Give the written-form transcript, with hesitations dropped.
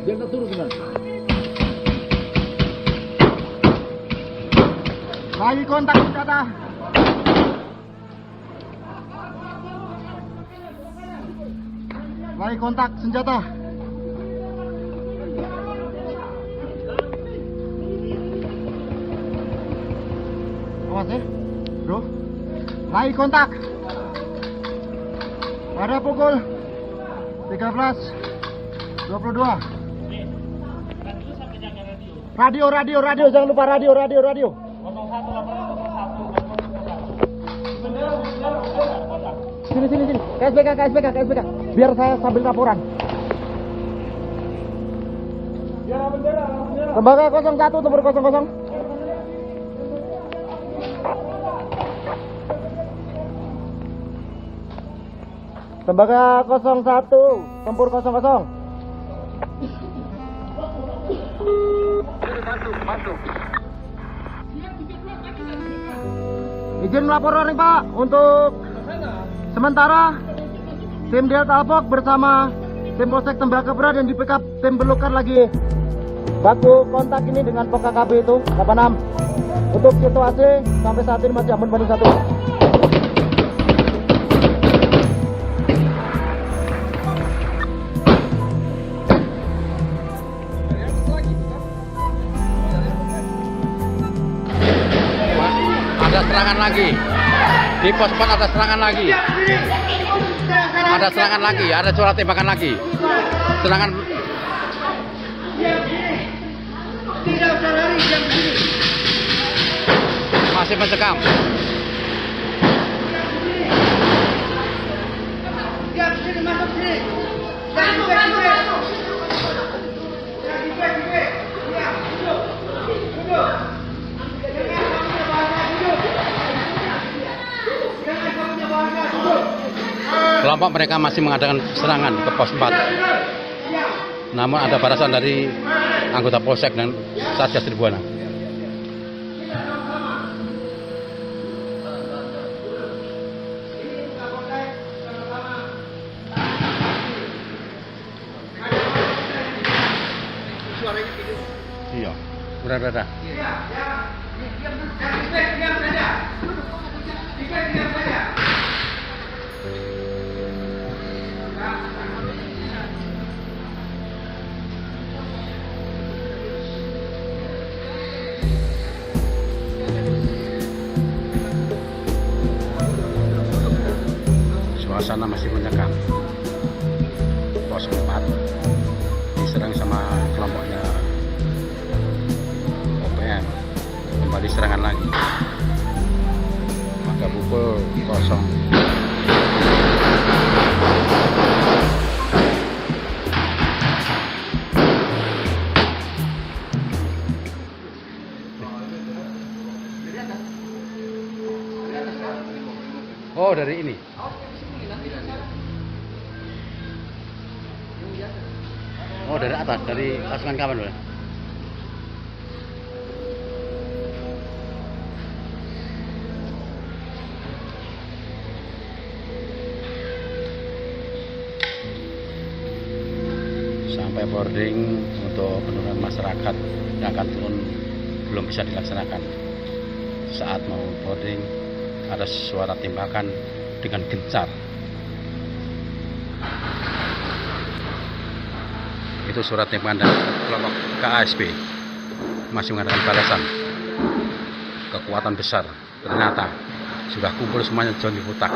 Biar tak turun gimana? Lagi kontak senjata. Lagi kontak senjata. Awas ya, bro. Lagi kontak. Pada pukul 13.22. Radio, jangan lupa radio. Sini. KSBK. Biar saya sambil laporan. Tembaga 01, tempur 00. Tembaga 01, tempur 00. Masuk. Izin melaporkan nih Pak, untuk sementara tim Delta Alpok bersama tim Polsek Tembagapura dan di backup tim Belukan lagi baku kontak ini dengan Pok KKB itu 86. Untuk situasi sampai saat ini masih aman banding 1. Ada serangan lagi di pos 4, ada serangan lagi, ada suara tembakan lagi, serangan masih mencekam. Kelompok mereka masih mengadakan serangan ke pos 4. Namun ada balasan dari anggota Polsek dan Satgas Tribuana. Iya, udah. Suasana masih mencekam. Pos 4 diserang sama kelompoknya OPM. Kembali serangan lagi. Maka pukul 0. Oh, dari ini. Oh, dari atas, dari pasukan kawan, Bro. Sampai boarding untuk penurunan masyarakat yang akan turun belum bisa dilaksanakan. Saat mau boarding ada suara tembakan dengan gencar. Itu surat tembakan dari kelompok KASB masih mengadakan balasan. Kekuatan besar ternyata sudah kumpul semuanya Johnny Putak.